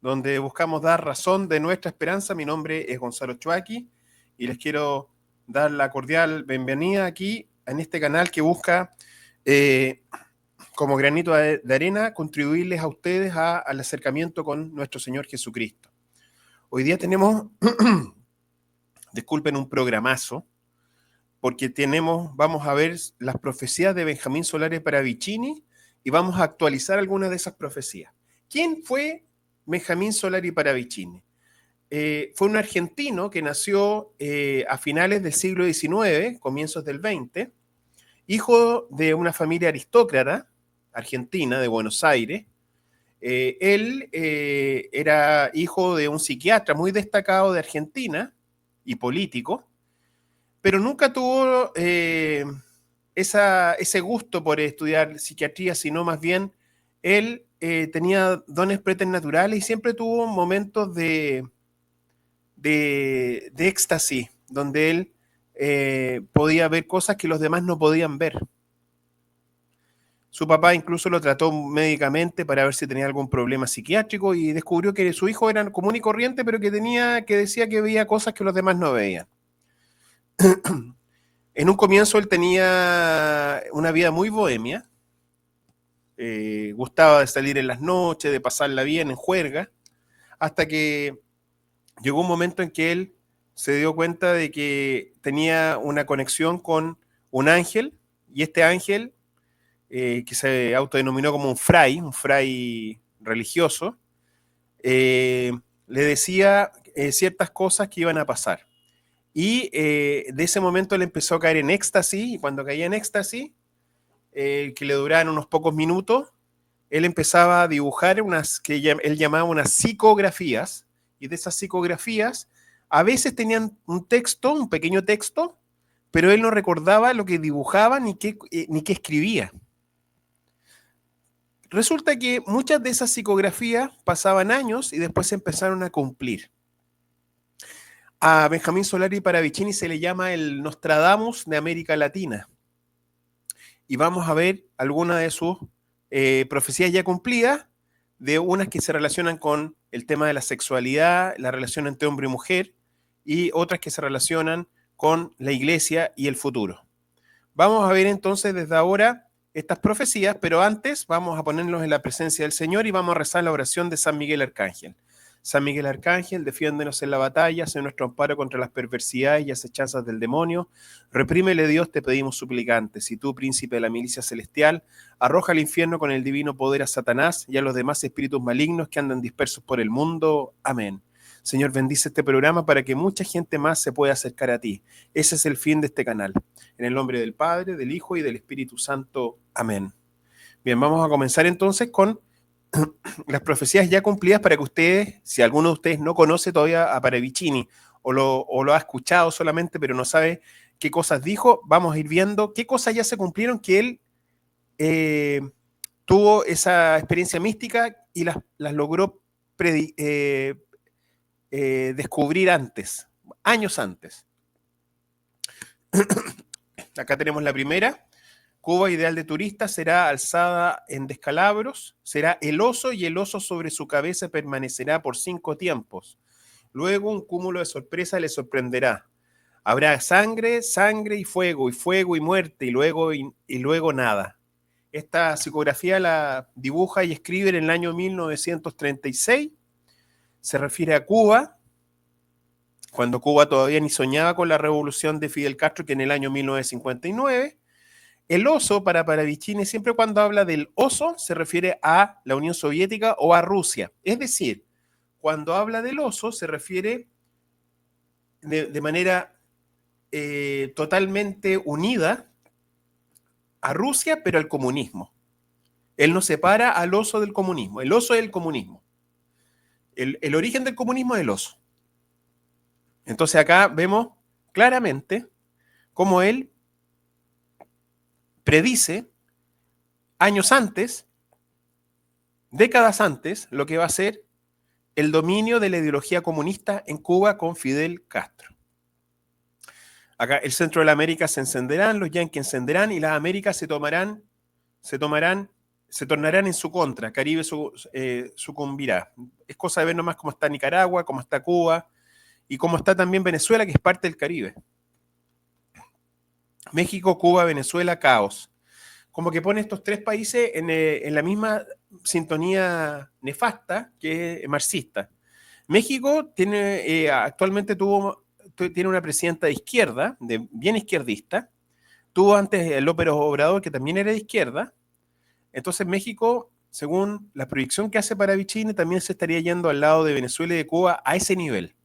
donde buscamos dar razón de nuestra esperanza. Mi nombre es Gonzalo Chuaki y les quiero dar la cordial bienvenida aquí en este canal que busca, como granito de arena, contribuirles a ustedes al acercamiento con nuestro Señor Jesucristo. Hoy día tenemos, disculpen, un programazo, porque vamos a ver las profecías de Benjamín Solari Paravicini y vamos a actualizar algunas de esas profecías. ¿Quién fue Benjamín Solari Paravicini? Fue un argentino que nació a finales del siglo XIX, comienzos del XX, hijo de una familia aristócrata argentina de Buenos Aires. Él era hijo de un psiquiatra muy destacado de Argentina y político, pero nunca tuvo ese gusto por estudiar psiquiatría, sino más bien él tenía dones preternaturales y siempre tuvo momentos de éxtasis, donde él podía ver cosas que los demás no podían ver. Su papá incluso lo trató médicamente para ver si tenía algún problema psiquiátrico y descubrió que su hijo era común y corriente, pero que decía que veía cosas que los demás no veían. En un comienzo él tenía una vida muy bohemia, gustaba de salir en las noches, de pasarla bien en juerga, hasta que llegó un momento en que él se dio cuenta de que tenía una conexión con un ángel, y este ángel, que se autodenominó como un fray religioso, le decía ciertas cosas que iban a pasar. Y de ese momento él empezó a caer en éxtasis, y cuando caía en éxtasis, que le duraban unos pocos minutos, él empezaba a dibujar unas que él llamaba unas psicografías, y de esas psicografías a veces tenían un texto, un pequeño texto, pero él no recordaba lo que dibujaba ni qué escribía. Resulta que muchas de esas psicografías pasaban años y después se empezaron a cumplir. A Benjamín Solari Paravicini se le llama el Nostradamus de América Latina. Y vamos a ver algunas de sus profecías ya cumplidas, de unas que se relacionan con el tema de la sexualidad, la relación entre hombre y mujer, y otras que se relacionan con la iglesia y el futuro. Vamos a ver entonces desde ahora estas profecías, pero antes vamos a ponernos en la presencia del Señor y vamos a rezar la oración de San Miguel Arcángel. San Miguel Arcángel, defiéndenos en la batalla, sé nuestro amparo contra las perversidades y acechanzas del demonio. Reprímele, Dios, te pedimos suplicantes. Y tú, príncipe de la milicia celestial, arroja al infierno con el divino poder a Satanás y a los demás espíritus malignos que andan dispersos por el mundo. Amén. Señor, bendice este programa para que mucha gente más se pueda acercar a ti. Ese es el fin de este canal. En el nombre del Padre, del Hijo y del Espíritu Santo. Amén. Bien, vamos a comenzar entonces con las profecías ya cumplidas para que ustedes, si alguno de ustedes no conoce todavía a Paravicini o lo ha escuchado solamente pero no sabe qué cosas dijo, vamos a ir viendo qué cosas ya se cumplieron, que él tuvo esa experiencia mística y las logró descubrir antes, años antes. Acá tenemos la primera. Cuba, ideal de turista, será alzada en descalabros, será el oso y el oso sobre su cabeza permanecerá por 5 tiempos. Luego un cúmulo de sorpresa le sorprenderá. Habrá sangre, sangre y fuego y muerte y luego nada. Esta psicografía la dibuja y escribe en el año 1936. Se refiere a Cuba, cuando Cuba todavía ni soñaba con la revolución de Fidel Castro, que en el año 1959. El oso para Paravicini, siempre cuando habla del oso, se refiere a la Unión Soviética o a Rusia. Es decir, cuando habla del oso, se refiere de manera totalmente unida a Rusia, pero al comunismo. Él no separa al oso del comunismo. El oso es el comunismo. El origen del comunismo es el oso. Entonces acá vemos claramente cómo él predice años antes, décadas antes, lo que va a ser el dominio de la ideología comunista en Cuba con Fidel Castro. Acá el centro de la América se encenderán, los yanquis encenderán y las Américas se tomarán se tornarán en su contra, Caribe sucumbirá. Es cosa de ver nomás cómo está Nicaragua, cómo está Cuba y cómo está también Venezuela, que es parte del Caribe. México, Cuba, Venezuela, caos. Como que pone estos tres países en la misma sintonía nefasta que es marxista. México tiene, actualmente tiene una presidenta de izquierda, bien izquierdista. Tuvo antes López Obrador, que también era de izquierda. Entonces México, según la proyección que hace para Vicini, también se estaría yendo al lado de Venezuela y de Cuba a ese nivel.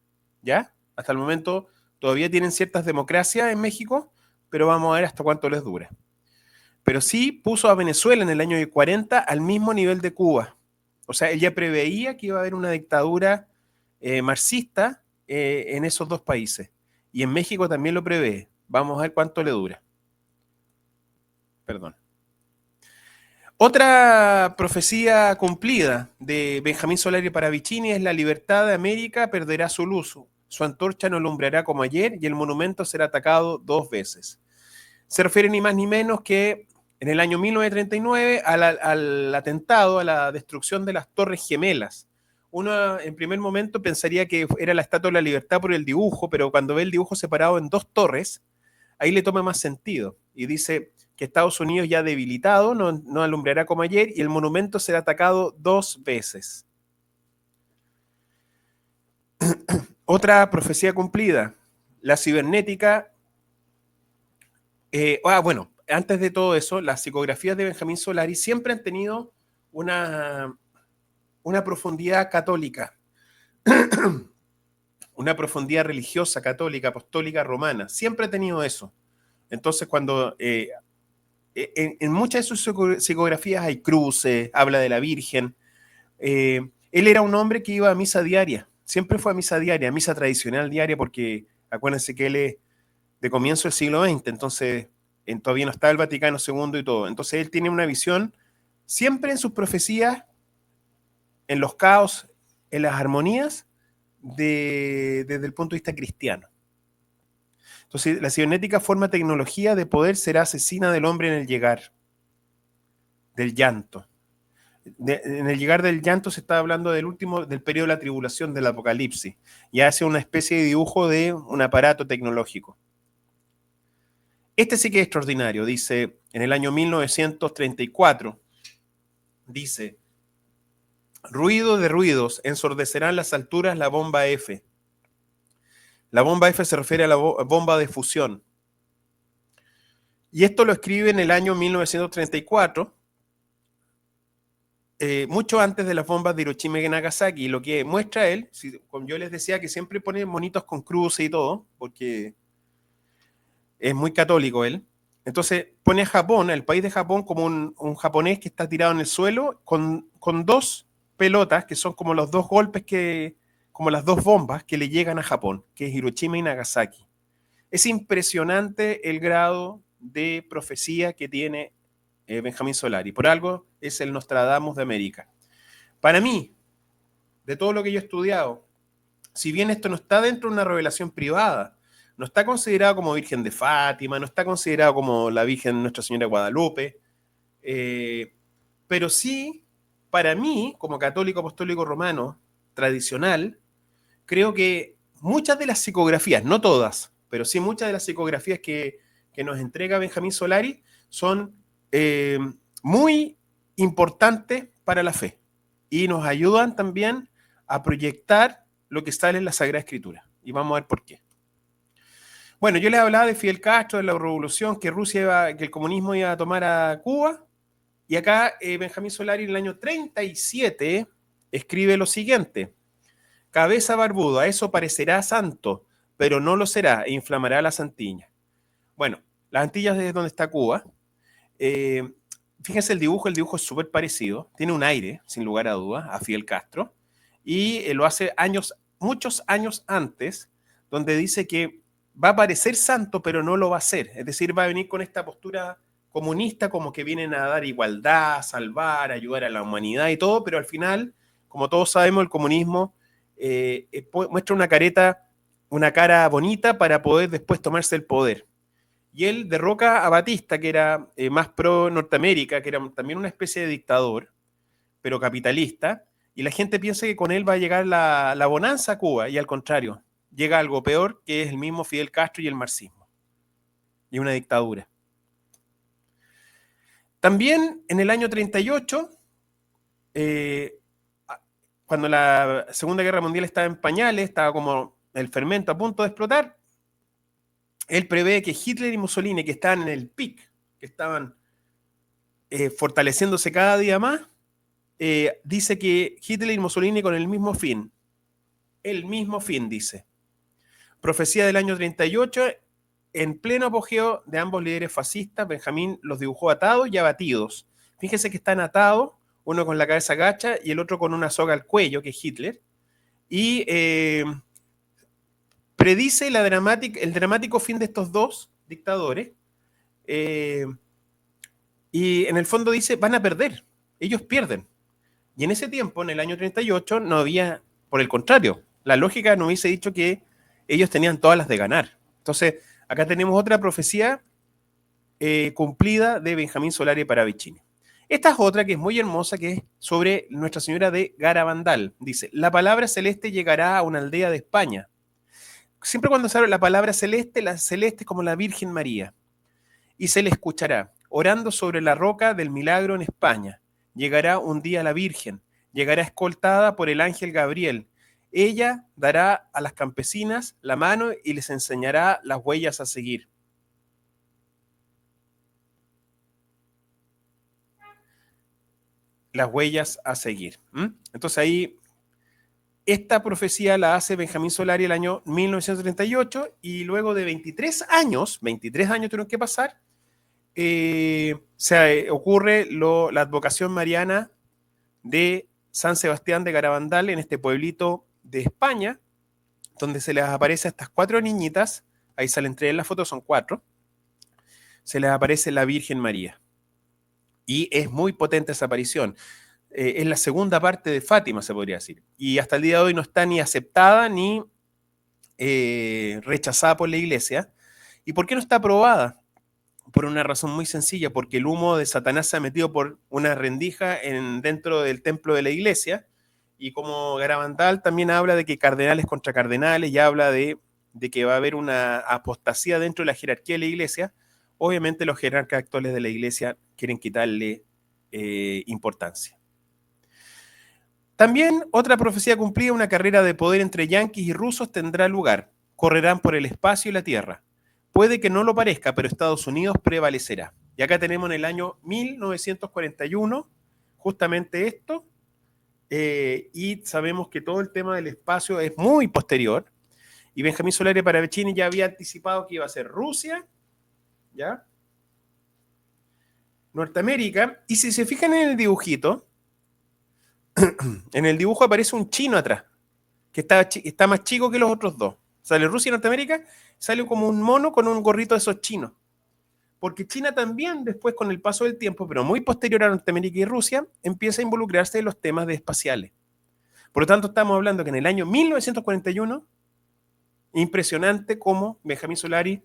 ¿Ya? Hasta el momento todavía tienen ciertas democracias en México, pero vamos a ver hasta cuánto les dura. Pero sí puso a Venezuela en el año 40 al mismo nivel de Cuba. O sea, él ya preveía que iba a haber una dictadura marxista en esos dos países. Y en México también lo prevé. Vamos a ver cuánto le dura. Perdón. Otra profecía cumplida de Benjamín Solari para Vicini es: la libertad de América perderá su luz. Su antorcha no alumbrará como ayer y el monumento será atacado 2 veces. Se refiere ni más ni menos que en el año 1939 al atentado, a la destrucción de las Torres Gemelas. Uno en primer momento pensaría que era la Estatua de la Libertad por el dibujo, pero cuando ve el dibujo separado en 2 torres, ahí le toma más sentido. Y dice que Estados Unidos, ya debilitado, no alumbrará como ayer y el monumento será atacado 2 veces. Otra profecía cumplida: la cibernética. Bueno, antes de todo eso, las psicografías de Benjamín Solari siempre han tenido una profundidad católica, una profundidad religiosa, católica, apostólica, romana. Siempre ha tenido eso. Entonces, cuando en muchas de sus psicografías hay cruces, habla de la Virgen. Él era un hombre que iba a misa diaria. Siempre fue a misa diaria, misa tradicional diaria, porque acuérdense que él es de comienzo del siglo XX, entonces todavía no está el Vaticano II y todo. Entonces él tiene una visión siempre en sus profecías, en los caos, en las armonías, desde el punto de vista cristiano. Entonces la cibernética forma tecnología de poder será asesina del hombre en el llegar, del llanto. En el llegar del llanto se está hablando del periodo de la tribulación, del apocalipsis, y hace una especie de dibujo de un aparato tecnológico. Este sí que es extraordinario. Dice, en el año 1934, dice: ruido de ruidos, ensordecerán las alturas la bomba F. La bomba F se refiere a la bomba de fusión. Y esto lo escribe en el año 1934, mucho antes de las bombas de Hiroshima y Nagasaki. Y lo que muestra él, como yo les decía, que siempre pone monitos con cruces y todo, porque es muy católico él. Entonces pone a Japón, el país de Japón, como un japonés que está tirado en el suelo con 2 pelotas, que son como los 2 golpes como las 2 bombas que le llegan a Japón, que es Hiroshima y Nagasaki. Es impresionante el grado de profecía que tiene Benjamín Solari. Por algo es el Nostradamus de América. Para mí, de todo lo que yo he estudiado, si bien esto no está dentro de una revelación privada, no está considerado como Virgen de Fátima, no está considerado como la Virgen Nuestra Señora de Guadalupe, pero sí, para mí, como católico apostólico romano tradicional, creo que muchas de las psicografías, no todas, pero sí muchas de las psicografías que nos entrega Benjamín Solari son muy importantes para la fe y nos ayudan también a proyectar lo que sale en la Sagrada Escritura. Y vamos a ver por qué. Bueno, yo les hablaba de Fidel Castro, de la revolución, que que el comunismo iba a tomar a Cuba, y acá Benjamín Solari en el año 37 escribe lo siguiente: cabeza barbuda, eso parecerá santo, pero no lo será, e inflamará las Antillas. Bueno, las Antillas es donde está Cuba. Fíjense el dibujo es súper parecido, tiene un aire, sin lugar a dudas, a Fidel Castro, y lo hace muchos años antes, donde dice que va a parecer santo, pero no lo va a ser. Es decir, va a venir con esta postura comunista, como que vienen a dar igualdad, salvar, ayudar a la humanidad y todo, pero al final, como todos sabemos, el comunismo muestra una cara bonita para poder después tomarse el poder. y él derroca a Batista, que era más pro Norteamérica, que era también una especie de dictador, pero capitalista, y la gente piensa que con él va a llegar la bonanza a Cuba, y al contrario, llega algo peor, que es el mismo Fidel Castro y el marxismo, y una dictadura. También en el año 38, cuando la Segunda Guerra Mundial estaba en pañales, estaba como el fermento a punto de explotar, él prevé que Hitler y Mussolini, que estaban en el pic, que estaban fortaleciéndose cada día más, dice que Hitler y Mussolini con el mismo fin, dice. Profecía del año 38, en pleno apogeo de ambos líderes fascistas, Benjamín los dibujó atados y abatidos. Fíjense que están atados, uno con la cabeza gacha y el otro con una soga al cuello, que es Hitler, y predice el dramático fin de estos dos dictadores, y en el fondo dice, van a perder, ellos pierden. Y en ese tiempo, en el año 38, no había, por el contrario, la lógica nos hubiese dicho que ellos tenían todas las de ganar. Entonces, acá tenemos otra profecía cumplida de Benjamín Solari Paravicini. Esta es otra que es muy hermosa, que es sobre Nuestra Señora de Garabandal. Dice, la palabra celeste llegará a una aldea de España. Siempre cuando se habla la palabra celeste, la celeste es como la Virgen María. Y se le escuchará, orando sobre la roca del milagro en España. Llegará un día la Virgen, llegará escoltada por el ángel Gabriel. Ella dará a las campesinas la mano y les enseñará las huellas a seguir. Las huellas a seguir. Entonces ahí, esta profecía la hace Benjamín Solari el año 1938 y luego de 23 años tuvieron que pasar, ocurre la advocación mariana de San Sebastián de Garabandal en este pueblito de España, donde se les aparece a estas 4 niñitas, ahí salen 3 en la foto, son 4, se les aparece la Virgen María. Y es muy potente esa aparición. Es la segunda parte de Fátima, se podría decir. Y hasta el día de hoy no está ni aceptada ni rechazada por la iglesia. ¿Y por qué no está aprobada? Por una razón muy sencilla, porque el humo de Satanás se ha metido por una rendija dentro del templo de la iglesia, y como Garabandal también habla de que cardenales contra cardenales, y habla de que va a haber una apostasía dentro de la jerarquía de la iglesia, obviamente los jerarcas actuales de la iglesia quieren quitarle importancia. También otra profecía cumplida, una carrera de poder entre yanquis y rusos tendrá lugar. Correrán por el espacio y la tierra. Puede que no lo parezca, pero Estados Unidos prevalecerá. Y acá tenemos en el año 1941 justamente esto, y sabemos que todo el tema del espacio es muy posterior, y Benjamín Solari Paravicini ya había anticipado que iba a ser Rusia, ¿ya? Norteamérica, y si se fijan en el dibujito, en el dibujo aparece un chino atrás, que está más chico que los otros dos. Sale Rusia y Norteamérica, sale como un mono con un gorrito de esos chinos. Porque China también, después con el paso del tiempo, pero muy posterior a Norteamérica y Rusia, empieza a involucrarse en los temas de espaciales. Por lo tanto, estamos hablando que en el año 1941, impresionante cómo Benjamín Solari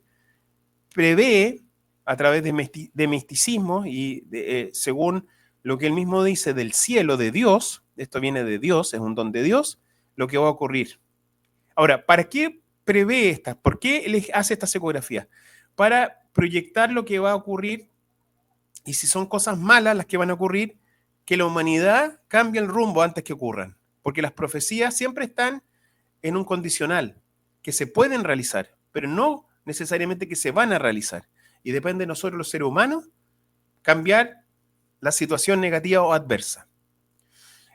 prevé, a través de misticismo y según lo que él mismo dice del cielo de Dios, esto viene de Dios, es un don de Dios, lo que va a ocurrir. Ahora, ¿para qué prevé esta? ¿Por qué él hace esta psicografía? Para proyectar lo que va a ocurrir, y si son cosas malas las que van a ocurrir, que la humanidad cambie el rumbo antes que ocurran. Porque las profecías siempre están en un condicional, que se pueden realizar, pero no necesariamente que se van a realizar. Y depende de nosotros los seres humanos cambiar la situación negativa o adversa.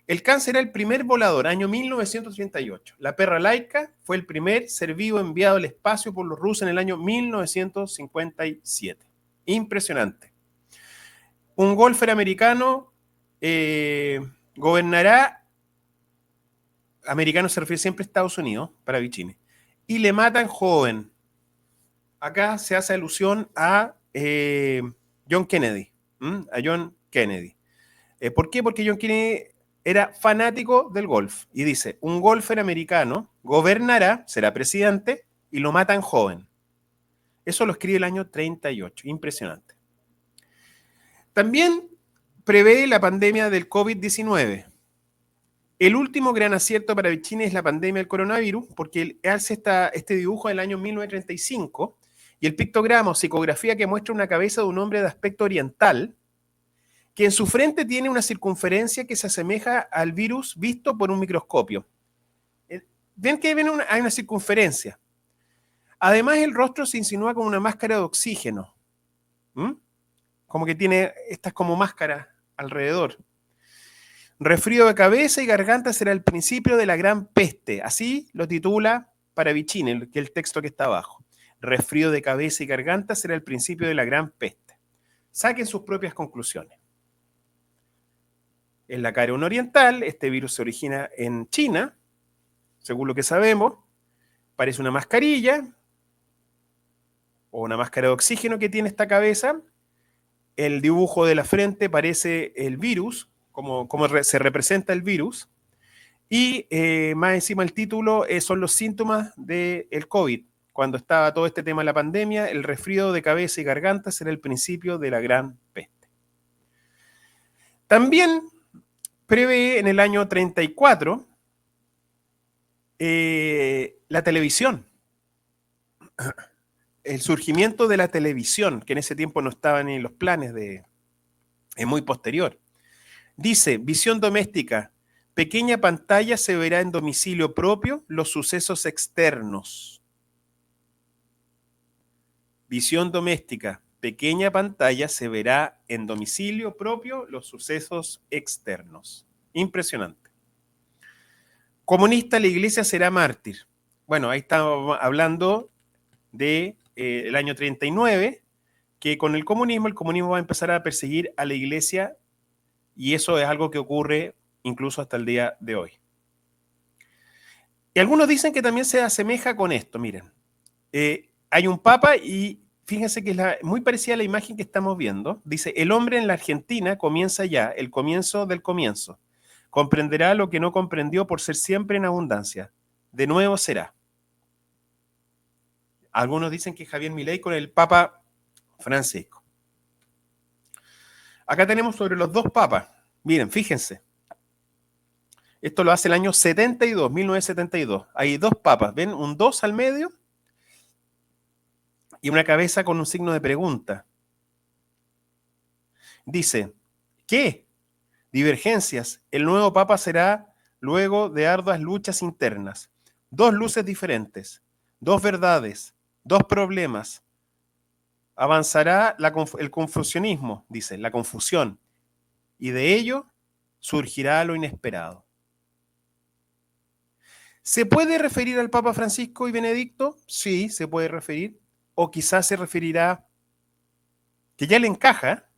El Cáncer era el primer volador, año 1938. La perra Laika fue el primer ser vivo enviado al espacio por los rusos en el año 1957. Impresionante. Un golfer americano gobernará, americano se refiere siempre a Estados Unidos, Paravicini, y le matan joven. Acá se hace alusión a John Kennedy. A John Kennedy. ¿Por qué? Porque John Kennedy era fanático del golf. Y dice, un golfer americano gobernará, será presidente, y lo matan joven. Eso lo escribe el año 38. Impresionante. También prevé la pandemia del COVID-19. El último gran acierto para Vicini es la pandemia del coronavirus, porque él hace este dibujo del año 1935 y el pictograma o psicografía que muestra una cabeza de un hombre de aspecto oriental que en su frente tiene una circunferencia que se asemeja al virus visto por un microscopio. ¿Ven que hay una circunferencia? Además, el rostro se insinúa con una máscara de oxígeno. ¿Mm? Como que tiene estas como máscaras alrededor. Resfrío de cabeza y garganta será el principio de la gran peste. Así lo titula Paravicini, que es el texto que está abajo. Resfrío de cabeza y garganta será el principio de la gran peste. Saquen sus propias conclusiones. En la cara oriental, este virus se origina en China, según lo que sabemos. Parece una mascarilla o una máscara de oxígeno que tiene esta cabeza. El dibujo de la frente parece el virus, como se representa el virus. Y más encima el título son los síntomas del COVID. Cuando estaba todo este tema de la pandemia, el resfrío de cabeza y garganta será el principio de la gran peste. También prevé en el año 34 la televisión. El surgimiento de la televisión, que en ese tiempo no estaba ni en los planes es muy posterior. Dice, visión doméstica, pequeña pantalla se verá en domicilio propio los sucesos externos. Visión doméstica, pequeña pantalla se verá en domicilio propio los sucesos externos. Impresionante. Comunista, la iglesia será mártir. Bueno, ahí estamos hablando de el año 39, que con el comunismo va a empezar a perseguir a la iglesia y eso es algo que ocurre incluso hasta el día de hoy. Y algunos dicen que también se asemeja con esto, miren. Hay un papa y fíjense que es muy parecida a la imagen que estamos viendo. Dice, el hombre en la Argentina comienza ya, el comienzo del comienzo. Comprenderá lo que no comprendió por ser siempre en abundancia. De nuevo será. Algunos dicen que Javier Milei con el Papa Francisco. Acá tenemos sobre los dos papas. Miren, fíjense. Esto lo hace el año 72, 1972. Hay dos papas. ¿Ven? Un 2 al medio y una cabeza con un signo de pregunta. Dice, ¿qué? Divergencias. El nuevo papa será luego de arduas luchas internas. Dos luces diferentes. Dos verdades. Dos problemas. Avanzará el confusionismo, dice, la confusión. Y de ello surgirá lo inesperado. ¿Se puede referir al Papa Francisco y Benedicto? Sí, se puede referir. O quizás se referirá, que ya le encaja,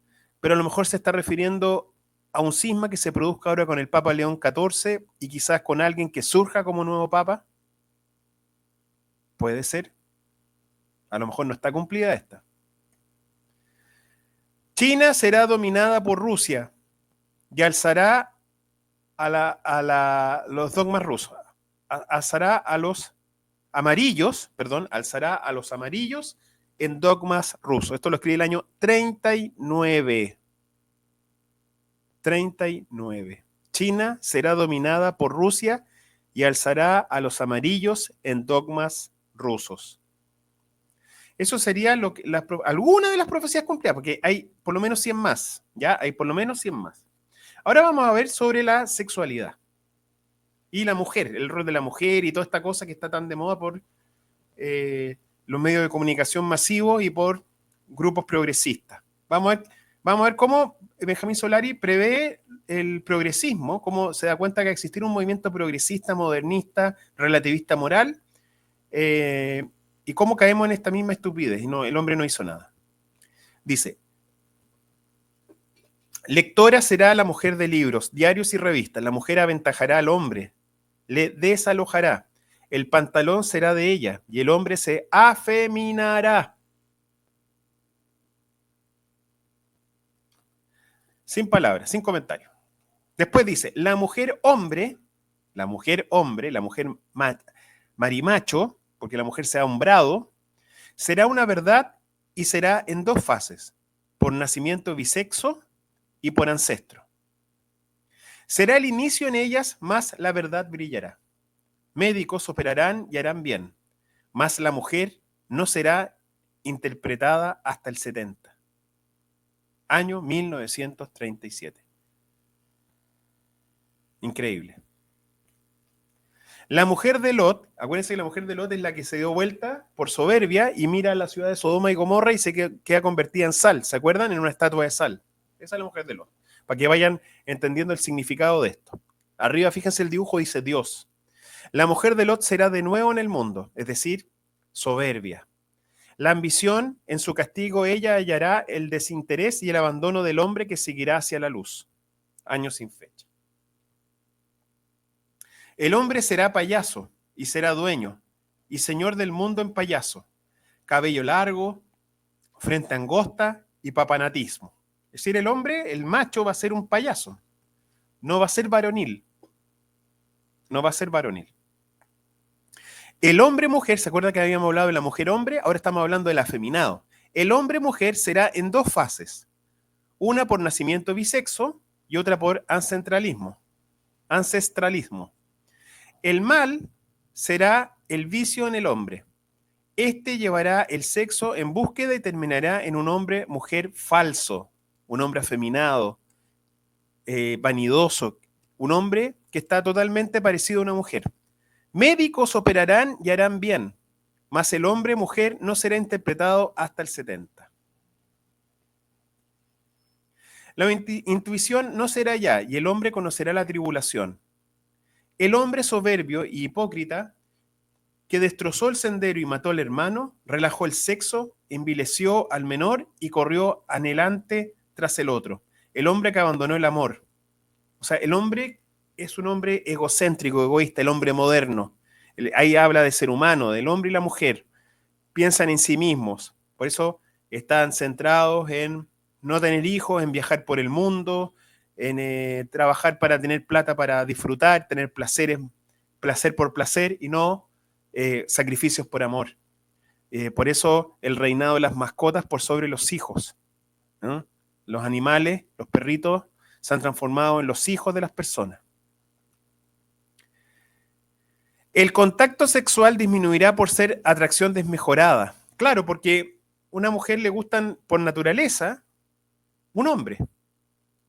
pero a lo mejor se está refiriendo a un cisma que se produzca ahora con el Papa León XIV y quizás con alguien que surja como nuevo Papa. Puede ser. A lo mejor no está cumplida esta. China será dominada por Rusia y alzará los dogmas rusos. Alzará a los amarillos en dogmas rusos. Esto lo escribe el año 39. 39. China será dominada por Rusia y alzará a los amarillos en dogmas rusos. Eso sería alguna de las profecías cumplidas, porque hay por lo menos 100 más. ¿Ya? Hay por lo menos 100 más. Ahora vamos a ver sobre la sexualidad. Y la mujer, el rol de la mujer y toda esta cosa que está tan de moda por los medios de comunicación masivos y por grupos progresistas. Vamos a ver cómo Benjamín Solari prevé el progresismo, cómo se da cuenta que existir un movimiento progresista, modernista, relativista moral, y cómo caemos en esta misma estupidez. Y no, el hombre no hizo nada. Dice, lectora será la mujer de libros, diarios y revistas. La mujer aventajará al hombre, le desalojará. El pantalón será de ella y el hombre se afeminará. Sin palabras, sin comentarios. Después dice, la mujer hombre, marimacho, porque la mujer se ha hombrado, Será una verdad y será en dos fases, por nacimiento bisexo y por ancestro. Será el inicio en ellas, mas la verdad brillará. Médicos operarán y harán bien, mas la mujer no será interpretada hasta el 70. Año 1937. Increíble. La mujer de Lot, acuérdense que la mujer de Lot es la que se dio vuelta por soberbia y mira a la ciudad de Sodoma y Gomorra y se queda convertida en sal, ¿se acuerdan? En una estatua de sal. Esa es la mujer de Lot, para que vayan entendiendo el significado de esto. Arriba, fíjense el dibujo, dice Dios. La mujer de Lot será de nuevo en el mundo, es decir, soberbia. La ambición, en su castigo ella hallará el desinterés y el abandono del hombre que seguirá hacia la luz. Años sin fecha. El hombre será payaso y será dueño y señor del mundo en payaso, cabello largo, frente angosta y papanatismo. Es decir, el hombre, el macho, va a ser un payaso, no va a ser varonil, no va a ser varonil. El hombre-mujer, ¿se acuerda que habíamos hablado de la mujer-hombre? Ahora estamos hablando del afeminado. El hombre-mujer será en dos fases, una por nacimiento bisexo y otra por ancestralismo. El mal será el vicio en el hombre. Este llevará el sexo en búsqueda y terminará en un hombre-mujer falso, un hombre afeminado, vanidoso, un hombre que está totalmente parecido a una mujer. Médicos operarán y harán bien, mas el hombre-mujer no será interpretado hasta el 70. La intuición no será ya y el hombre conocerá la tribulación. El hombre soberbio y hipócrita que destrozó el sendero y mató al hermano, relajó el sexo, envileció al menor y corrió anhelante tras el otro. El hombre que abandonó el amor. O sea, el hombre es un hombre egocéntrico, egoísta, el hombre moderno. Ahí habla de ser humano, del hombre y la mujer. Piensan en sí mismos. Por eso están centrados en no tener hijos, en viajar por el mundo, en trabajar para tener plata para disfrutar, tener placeres, placer por placer y no sacrificios por amor. Por eso el reinado de las mascotas por sobre los hijos, ¿no? Los animales, los perritos, se han transformado en los hijos de las personas. El contacto sexual disminuirá por ser atracción desmejorada. Claro, porque a una mujer le gustan por naturaleza un hombre.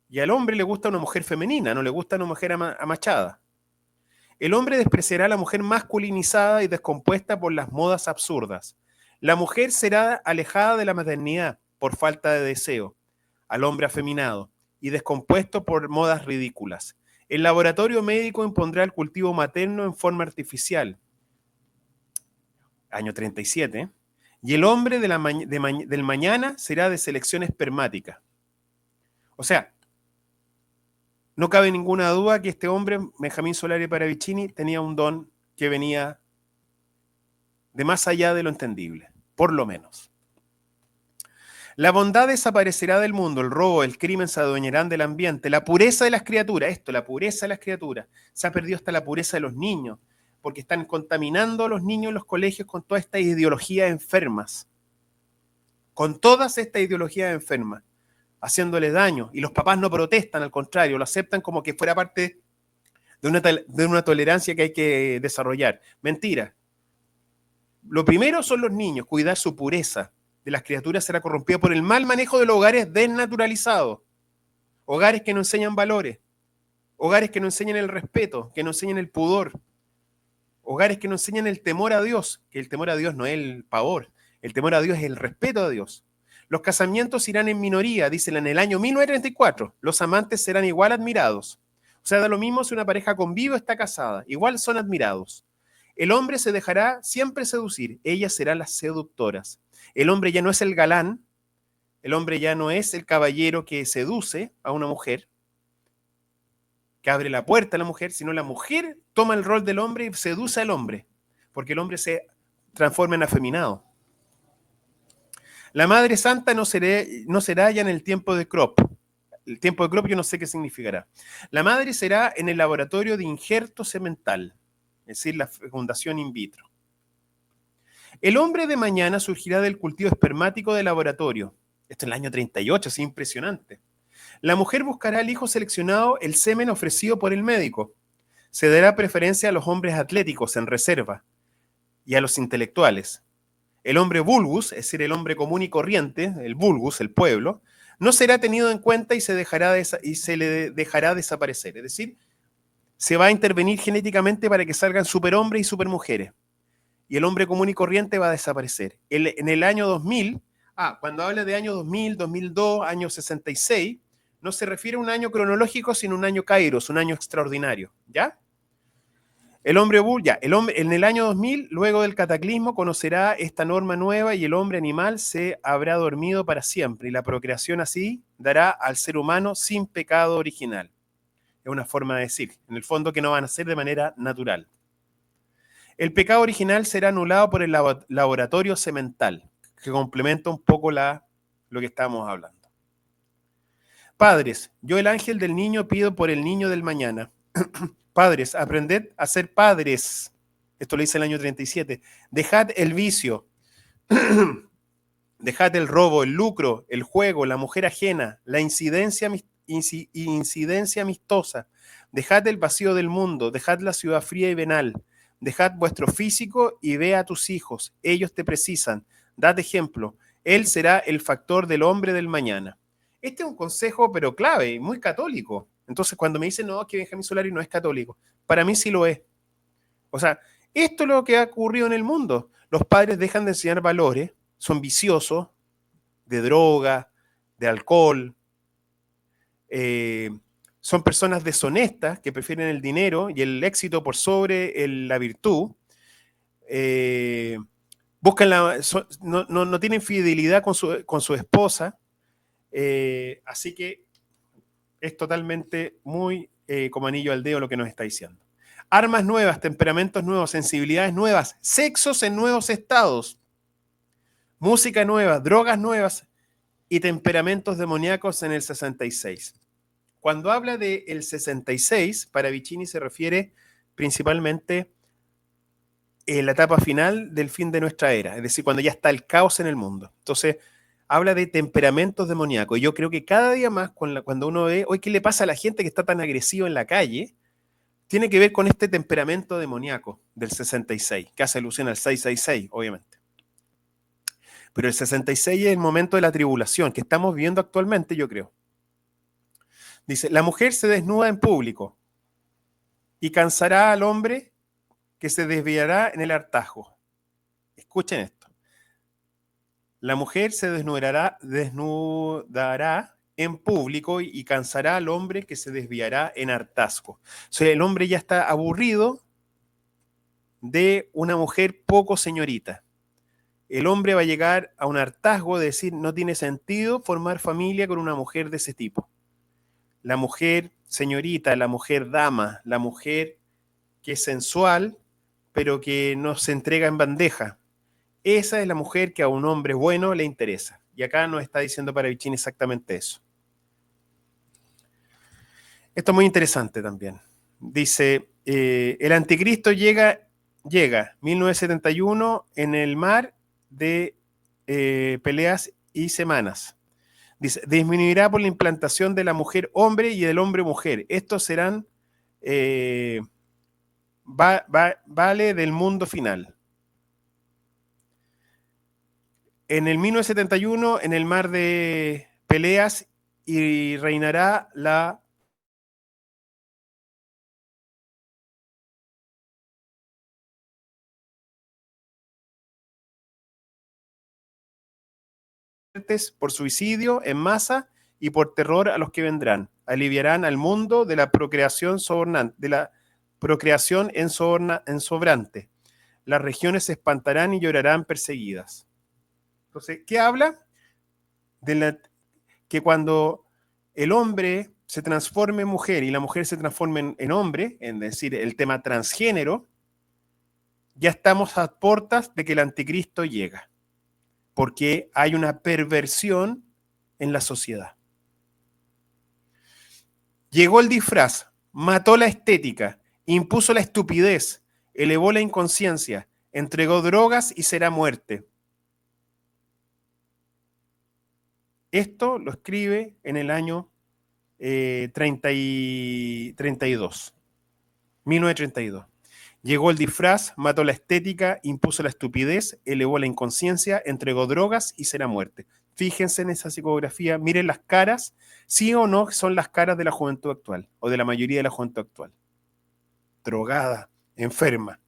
Y al hombre le gusta una mujer femenina, no le gusta una mujer amachada. El hombre despreciará a la mujer masculinizada y descompuesta por las modas absurdas. La mujer será alejada de la maternidad por falta de deseo, al hombre afeminado y descompuesto por modas ridículas. El laboratorio médico impondrá el cultivo materno en forma artificial. Año 37. Y el hombre del mañana será de selección espermática. O sea, no cabe ninguna duda que este hombre, Benjamín Solari Paravicini, tenía un don que venía de más allá de lo entendible, por lo menos. La bondad desaparecerá del mundo, el robo, el crimen se adueñarán del ambiente, la pureza de las criaturas, la pureza de las criaturas. Se ha perdido hasta la pureza de los niños, porque están contaminando a los niños en los colegios con todas estas ideologías enfermas. Con todas estas ideologías enfermas, haciéndole daño. Y los papás no protestan, al contrario, lo aceptan como que fuera parte de una tolerancia que hay que desarrollar. Mentira. Lo primero son los niños, cuidar su pureza. De las criaturas será corrompida por el mal manejo de los hogares desnaturalizados. Hogares que no enseñan valores. Hogares que no enseñan el respeto, que no enseñan el pudor. Hogares que no enseñan el temor a Dios, que el temor a Dios no es el pavor. El temor a Dios es el respeto a Dios. Los casamientos irán en minoría, dicen en el año 1934. Los amantes serán igual admirados. O sea, da lo mismo si una pareja convive o está casada. Igual son admirados. El hombre se dejará siempre seducir. Ellas serán las seductoras. El hombre ya no es el galán. El hombre ya no es el caballero que seduce a una mujer, que abre la puerta a la mujer, sino la mujer toma el rol del hombre y seduce al hombre, porque el hombre se transforma en afeminado. La Madre Santa no será ya en el tiempo de Crop. El tiempo de Crop yo no sé qué significará. La madre será en el laboratorio de injerto semental, es decir, la fecundación in vitro. El hombre de mañana surgirá del cultivo espermático de laboratorio. Esto en el año 38, es impresionante. La mujer buscará al hijo seleccionado, el semen ofrecido por el médico. Se dará preferencia a los hombres atléticos en reserva y a los intelectuales. El hombre vulgus, es decir, el hombre común y corriente, el vulgus, el pueblo, no será tenido en cuenta y se le dejará desaparecer. Es decir, se va a intervenir genéticamente para que salgan superhombres y supermujeres. Y el hombre común y corriente va a desaparecer. En el año 2000, cuando habla de año 2000, 2002, año 66, no se refiere a un año cronológico, sino a un año kairos, un año extraordinario, ¿ya? El hombre en el año 2000, luego del cataclismo, conocerá esta norma nueva y el hombre animal se habrá dormido para siempre y la procreación así dará al ser humano sin pecado original. Es una forma de decir, en el fondo, que no van a ser de manera natural. El pecado original será anulado por el laboratorio semental, que complementa un poco lo que estábamos hablando. Padres, yo el ángel del niño pido por el niño del mañana. Padres, aprended a ser padres. Esto lo dice el año 37. Dejad el vicio, dejad el robo, el lucro, el juego, la mujer ajena, la incidencia amistosa. Dejad el vacío del mundo, dejad la ciudad fría y venal. Dejad vuestro físico y ve a tus hijos. Ellos te precisan. Dad ejemplo. Él será el factor del hombre del mañana. Este es un consejo, pero clave, muy católico. Entonces, cuando me dicen, no, que Benjamín Solari no es católico, para mí sí lo es. O sea, esto es lo que ha ocurrido en el mundo. Los padres dejan de enseñar valores, son viciosos de droga, de alcohol, son personas deshonestas que prefieren el dinero y el éxito por sobre la virtud. Buscan no tienen fidelidad con su esposa. Así que es totalmente muy como anillo al dedo lo que nos está diciendo. Armas nuevas, temperamentos nuevos, sensibilidades nuevas, sexos en nuevos estados, música nueva, drogas nuevas y temperamentos demoníacos en el 66. Cuando habla del 66, para Vicini se refiere principalmente a la etapa final del fin de nuestra era, es decir, cuando ya está el caos en el mundo. Entonces, habla de temperamentos demoníacos. Yo creo que cada día más, cuando uno ve, hoy, ¿qué le pasa a la gente que está tan agresiva en la calle? Tiene que ver con este temperamento demoníaco del 66, que hace alusión al 666, obviamente. Pero el 66 es el momento de la tribulación que estamos viviendo actualmente, yo creo. Dice, la mujer se desnuda en público y cansará al hombre que se desviará en el hartazgo. Escuchen esto. La mujer se desnudará en público y cansará al hombre que se desviará en hartazgo. O sea, el hombre ya está aburrido de una mujer poco señorita. El hombre va a llegar a un hartazgo de decir, no tiene sentido formar familia con una mujer de ese tipo. La mujer señorita, la mujer dama, la mujer que es sensual, pero que no se entrega en bandeja. Esa es la mujer que a un hombre bueno le interesa. Y acá nos está diciendo Paravicini exactamente eso. Esto es muy interesante también. Dice, el anticristo llega 1971 en el mar de peleas y semanas. Dice, disminuirá por la implantación de la mujer hombre y del hombre mujer. Estos serán vale del mundo final. En el 1971, en el mar de peleas, y reinará la por suicidio en masa y por terror a los que vendrán. Aliviarán al mundo de la procreación ensobrante. Las regiones se espantarán y llorarán perseguidas. Entonces, ¿qué habla? Que cuando el hombre se transforme en mujer y la mujer se transforme en hombre, es decir, el tema transgénero, ya estamos a puertas de que el anticristo llega, porque hay una perversión en la sociedad. Llegó el disfraz, mató la estética, impuso la estupidez, elevó la inconsciencia, entregó drogas y será muerte. Esto lo escribe en el año 32, 1932. Llegó el disfraz, mató la estética, impuso la estupidez, elevó la inconsciencia, entregó drogas y será muerte. Fíjense en esa psicografía, miren las caras, sí o no son las caras de la juventud actual, o de la mayoría de la juventud actual. Drogada, enferma.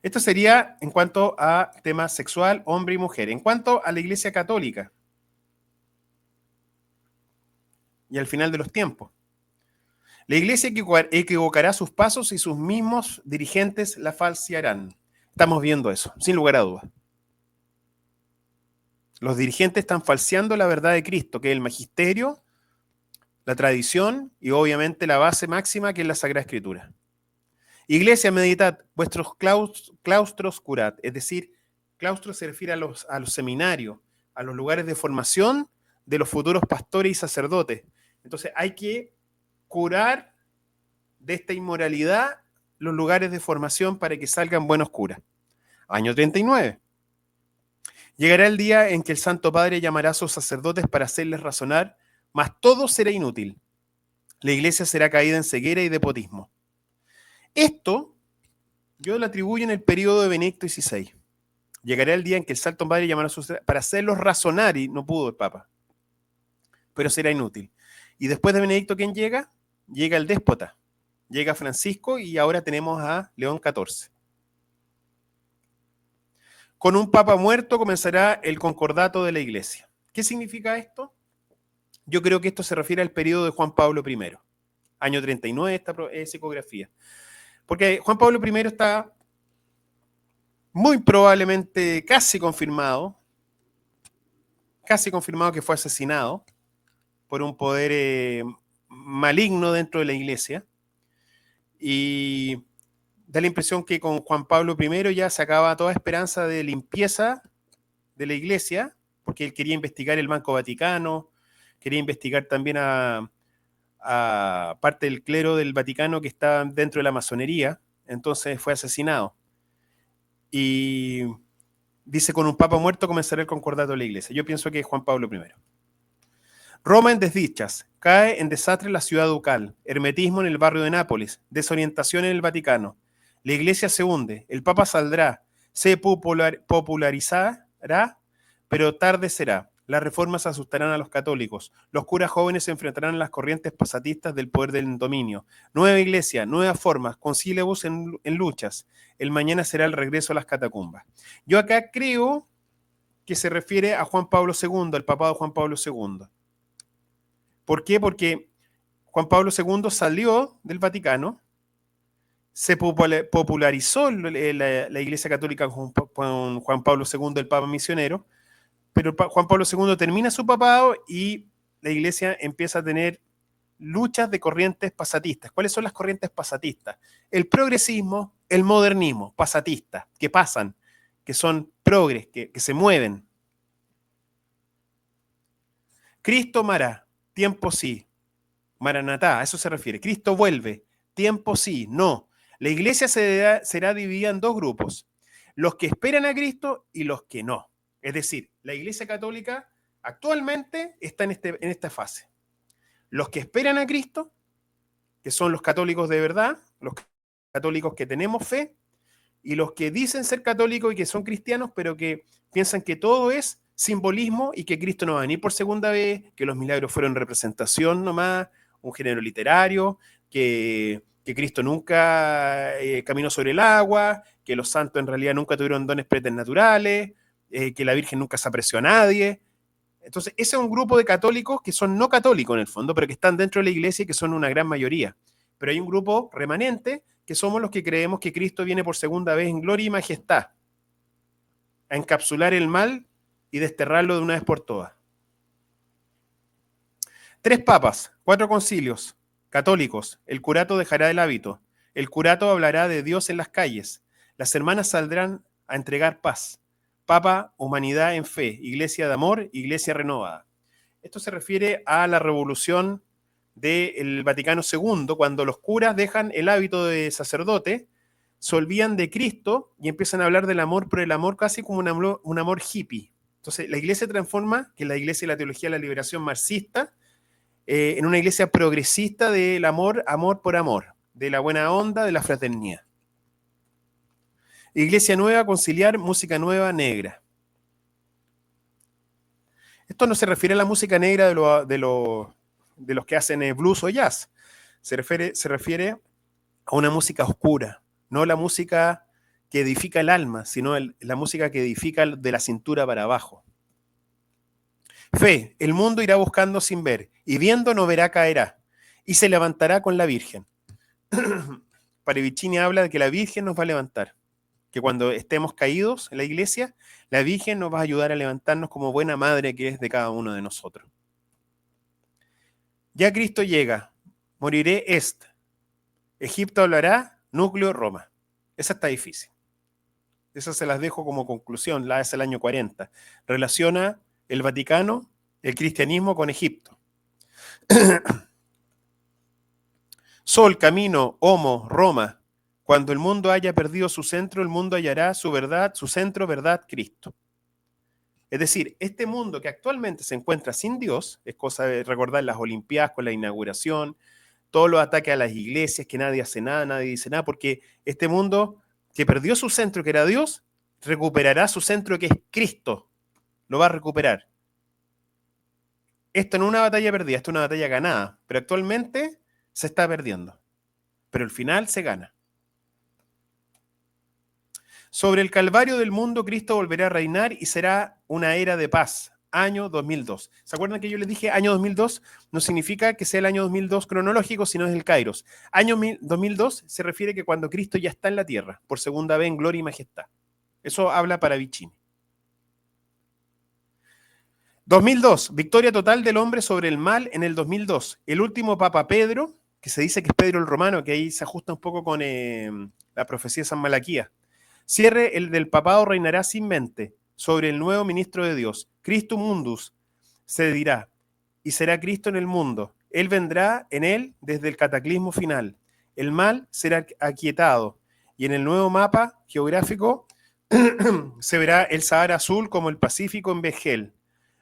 Esto sería en cuanto a tema sexual, hombre y mujer. En cuanto a la Iglesia Católica, y al final de los tiempos, la Iglesia equivocará sus pasos y sus mismos dirigentes la falsearán. Estamos viendo eso, sin lugar a dudas. Los dirigentes están falseando la verdad de Cristo, que es el magisterio, la tradición y obviamente la base máxima, que es la Sagrada Escritura. Iglesia, meditad, vuestros claustros curad. Es decir, claustros se refiere a los seminarios, a los lugares de formación de los futuros pastores y sacerdotes. Entonces hay que curar de esta inmoralidad los lugares de formación para que salgan buenos curas. Año 39. Llegará el día en que el Santo Padre llamará a sus sacerdotes para hacerles razonar, mas todo será inútil. La iglesia será caída en ceguera y despotismo. Esto yo lo atribuyo en el periodo de Benedicto XVI. Llegará el día en que el Santo Padre llamará a sus sacerdotes para hacerlos razonar, y no pudo el Papa. Pero será inútil. Y después de Benedicto, ¿quién llega? Llega el déspota. Llega Francisco y ahora tenemos a León XIV. Con un papa muerto comenzará el concordato de la iglesia. ¿Qué significa esto? Yo creo que esto se refiere al periodo de Juan Pablo I, año 39, esta psicografía. Porque Juan Pablo I está muy probablemente casi confirmado que fue asesinado por un poder maligno dentro de la iglesia. Y da la impresión que con Juan Pablo I ya se acaba toda esperanza de limpieza de la iglesia, porque él quería investigar el Banco Vaticano, quería investigar también a parte del clero del Vaticano que está dentro de la masonería, entonces fue asesinado. Y dice, con un papa muerto comenzará el concordato de la iglesia. Yo pienso que es Juan Pablo I. Roma en desdichas, cae en desastre la ciudad ducal, hermetismo en el barrio de Nápoles, desorientación en el Vaticano. La iglesia se hunde, el papa saldrá, se popularizará, pero tarde será. Las reformas asustarán a los católicos. Los curas jóvenes se enfrentarán a las corrientes pasatistas del poder del dominio. Nueva iglesia, nuevas formas, concílabus en luchas. El mañana será el regreso a las catacumbas. Yo acá creo que se refiere a Juan Pablo II, al papado Juan Pablo II. ¿Por qué? Porque Juan Pablo II salió del Vaticano, se popularizó la Iglesia Católica con Juan Pablo II, el Papa misionero, pero Juan Pablo II termina su papado y la Iglesia empieza a tener luchas de corrientes pasatistas. ¿Cuáles son las corrientes pasatistas? El progresismo, el modernismo, pasatistas, que pasan, que son progres, que se mueven. Cristo mará, tiempo sí. Maranatá, a eso se refiere. Cristo vuelve, tiempo sí, no. La iglesia será dividida en dos grupos, los que esperan a Cristo y los que no. Es decir, la iglesia católica actualmente está en esta fase. Los que esperan a Cristo, que son los católicos de verdad, los católicos que tenemos fe, y los que dicen ser católicos y que son cristianos, pero que piensan que todo es simbolismo y que Cristo no va a venir por segunda vez, que los milagros fueron representación nomás, un género literario, que Cristo nunca caminó sobre el agua, que los santos en realidad nunca tuvieron dones preternaturales, que la Virgen nunca se apreció a nadie. Entonces, ese es un grupo de católicos que son no católicos en el fondo, pero que están dentro de la iglesia y que son una gran mayoría. Pero hay un grupo remanente que somos los que creemos que Cristo viene por segunda vez en gloria y majestad a encapsular el mal y desterrarlo de una vez por todas. 3 papas, 4 concilios católicos, el curato dejará el hábito, el curato hablará de Dios en las calles, las hermanas saldrán a entregar paz, papa, humanidad en fe, iglesia de amor, iglesia renovada. Esto se refiere a la revolución del Vaticano II, cuando los curas dejan el hábito de sacerdote, se olvidan de Cristo y empiezan a hablar del amor por el amor, casi como un amor hippie. Entonces, la iglesia transforma, que es la iglesia y la teología de la liberación marxista, en una iglesia progresista del amor, amor por amor, de la buena onda, de la fraternidad. Iglesia nueva, conciliar, música nueva, negra. Esto no se refiere a la música negra de los que hacen blues o jazz. Se refiere a una música oscura, no la música que edifica el alma, sino la música que edifica de la cintura para abajo. Fe, el mundo irá buscando sin ver, y viendo no verá caerá, y se levantará con la Virgen. Parravicini habla de que la Virgen nos va a levantar, que cuando estemos caídos en la iglesia, la Virgen nos va a ayudar a levantarnos como buena madre que es de cada uno de nosotros. Ya Cristo llega, moriré Egipto hablará, núcleo Roma. Esa está difícil. Esas se las dejo como conclusión, la hace el año 40. Relaciona el Vaticano, el cristianismo con Egipto. Sol, camino, homo, Roma. Cuando el mundo haya perdido su centro, el mundo hallará su verdad, su centro, verdad, Cristo. Es decir, este mundo que actualmente se encuentra sin Dios, es cosa de recordar las Olimpiadas con la inauguración, todos los ataques a las iglesias, que nadie hace nada, nadie dice nada, porque este mundo que perdió su centro, que era Dios, recuperará su centro, que es Cristo. Lo va a recuperar. Esto no es una batalla perdida, esto es una batalla ganada, pero actualmente se está perdiendo. Pero al final se gana. Sobre el calvario del mundo, Cristo volverá a reinar y será una era de paz. Año 2002. ¿Se acuerdan que yo les dije año 2002? No significa que sea el año 2002 cronológico, sino es el Kairos. Año 2002 se refiere que cuando Cristo ya está en la tierra, por segunda vez en gloria y majestad. Eso habla Parravicini. 2002, victoria total del hombre sobre el mal en el 2002. El último Papa Pedro, que se dice que es Pedro el Romano, que ahí se ajusta un poco con la profecía de San Malaquías. Cierre el del papado reinará sin mente sobre el nuevo ministro de Dios. Christum mundus se dirá, y será Cristo en el mundo. Él vendrá en él desde el cataclismo final. El mal será aquietado, y en el nuevo mapa geográfico se verá el Sahara azul como el Pacífico en Vejel.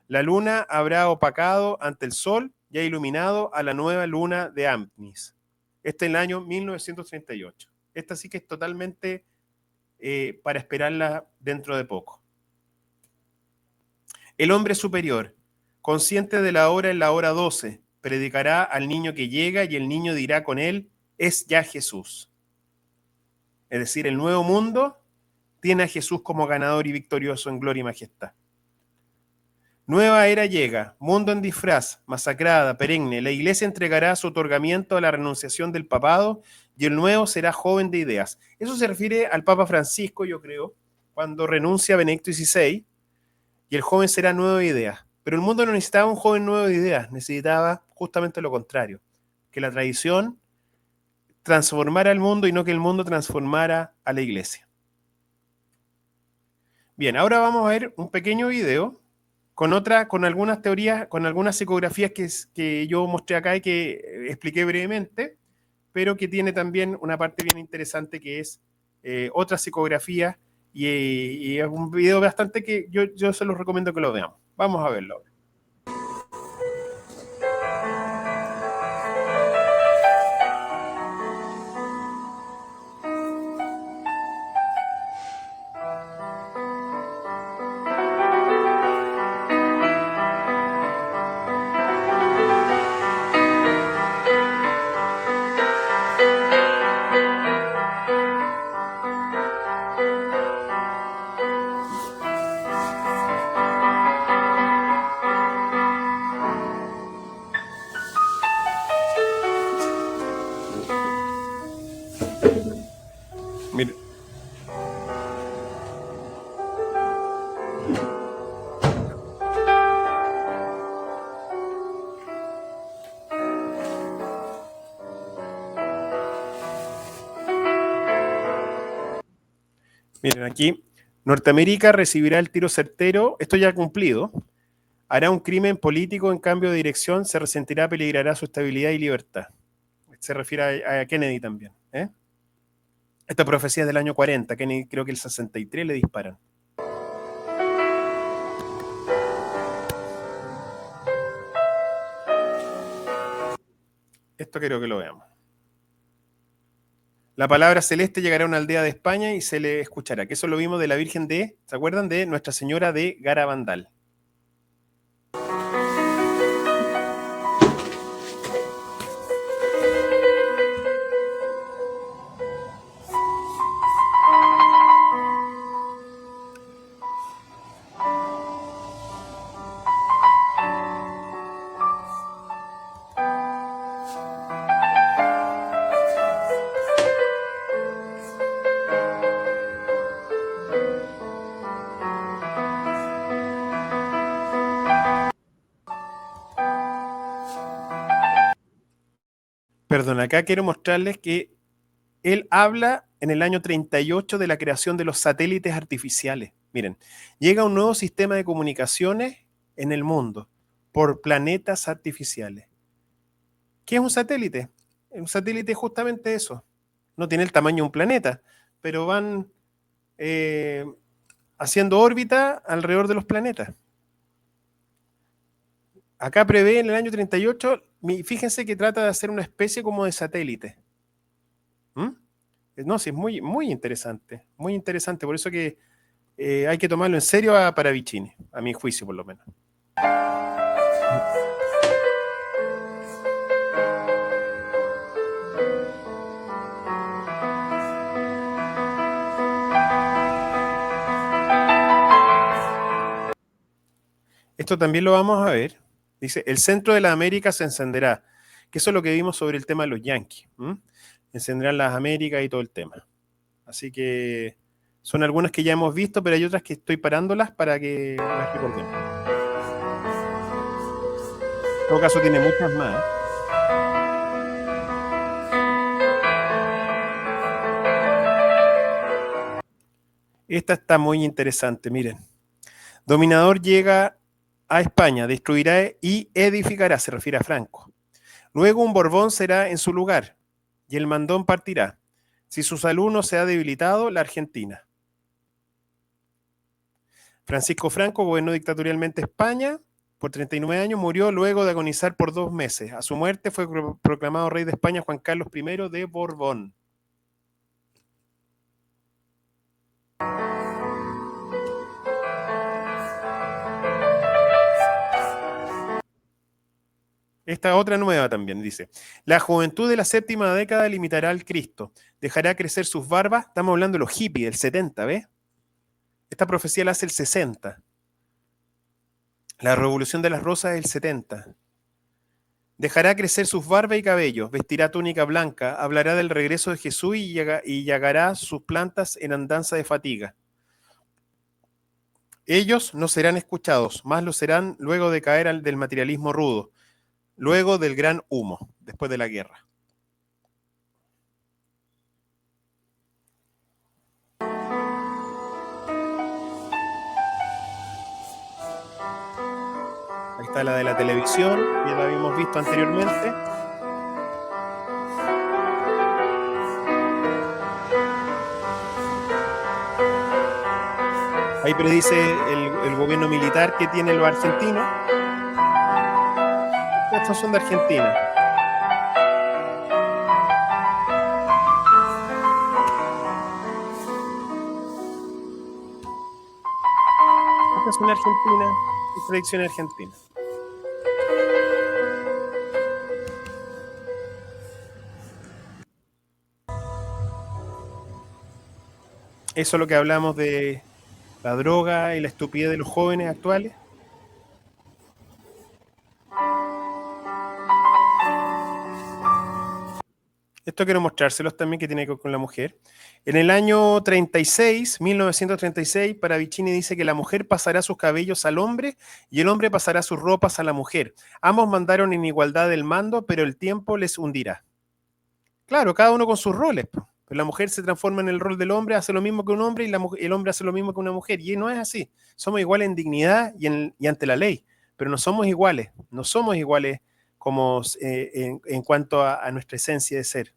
La luna habrá opacado ante el sol y ha iluminado a la nueva luna de Ampnis. Este es el año 1938. Esta sí que es totalmente para esperarla dentro de poco. El hombre superior, consciente de la hora en la hora 12, predicará al niño que llega y el niño dirá con él, es ya Jesús. Es decir, el nuevo mundo tiene a Jesús como ganador y victorioso en gloria y majestad. Nueva era llega, mundo en disfraz, masacrada, perenne. La iglesia entregará su otorgamiento a la renunciación del papado y el nuevo será joven de ideas. Eso se refiere al Papa Francisco, yo creo, cuando renuncia a Benedicto XVI y el joven será nuevo de ideas. Pero el mundo no necesitaba un joven nuevo de ideas, necesitaba justamente lo contrario, que la tradición transformara al mundo y no que el mundo transformara a la iglesia. Bien, ahora vamos a ver un pequeño video con algunas teorías, con algunas psicografías que yo mostré acá y que expliqué brevemente, pero que tiene también una parte bien interesante que es otra psicografía y es un video bastante que yo se los recomiendo que lo veamos. Vamos a verlo ahora. Mira. Miren aquí, Norteamérica recibirá el tiro certero, esto ya cumplido, hará un crimen político en cambio de dirección, se resentirá, peligrará su estabilidad y libertad. Se refiere a Kennedy también. Esta profecía es del año 40, que creo que el 63 le disparan. Esto quiero que lo veamos. La palabra celeste llegará a una aldea de España y se le escuchará. Que eso lo vimos de la Virgen de, ¿se acuerdan? De Nuestra Señora de Garabandal. Perdón, acá quiero mostrarles que él habla en el año 38 de la creación de los satélites artificiales. Miren, llega un nuevo sistema de comunicaciones en el mundo por planetas artificiales. ¿Qué es un satélite? Un satélite es justamente eso. No tiene el tamaño de un planeta, pero van haciendo órbita alrededor de los planetas. Acá prevé en el año 38, fíjense que trata de hacer una especie como de satélite. ¿Mm? No, sí, es muy, muy interesante, por eso que hay que tomarlo en serio a Paravicini, a mi juicio por lo menos. Esto también lo vamos a ver. Dice, el centro de la América se encenderá, que eso es lo que vimos sobre el tema de los yanquis. Encenderán las Américas y todo el tema. Así que son algunas que ya hemos visto, pero hay otras que estoy parándolas para que las recordemos. En todo caso tiene muchas más. Esta está muy interesante, miren. Dominador llega a España, destruirá y edificará, se refiere a Franco. Luego un Borbón será en su lugar y el mandón partirá. Si su salud no se ha debilitado, la Argentina. Francisco Franco gobernó dictatorialmente España por 39 años, murió luego de agonizar por 2 meses. A su muerte fue proclamado rey de España Juan Carlos I de Borbón. Esta otra nueva también dice, la juventud de la séptima década limitará al Cristo, dejará crecer sus barbas, estamos hablando de los hippies del 70, ¿ves? Esta profecía la hace el 60. La revolución de las rosas es el 70. Dejará crecer sus barbas y cabellos, vestirá túnica blanca, hablará del regreso de Jesús y llagará sus plantas en andanza de fatiga. Ellos no serán escuchados, más lo serán luego de caer del materialismo rudo, luego del gran humo, después de la guerra. Ahí está la de la televisión, ya la habíamos visto anteriormente. Ahí predice el gobierno militar que tienen los argentinos. Estos son de Argentina. Esta es una Argentina, es predicción argentina. Eso es lo que hablamos de la droga y la estupidez de los jóvenes actuales. Esto quiero mostrárselos también, que tiene que ver con la mujer. En el año 36, 1936, Paravicini dice que la mujer pasará sus cabellos al hombre y el hombre pasará sus ropas a la mujer. Ambos mandaron en igualdad del mando, pero el tiempo les hundirá. Claro, cada uno con sus roles. Pero la mujer se transforma en el rol del hombre, hace lo mismo que un hombre, y el hombre hace lo mismo que una mujer. Y no es así. Somos iguales en dignidad y ante la ley, pero no somos iguales. No somos iguales como en cuanto a nuestra esencia de ser.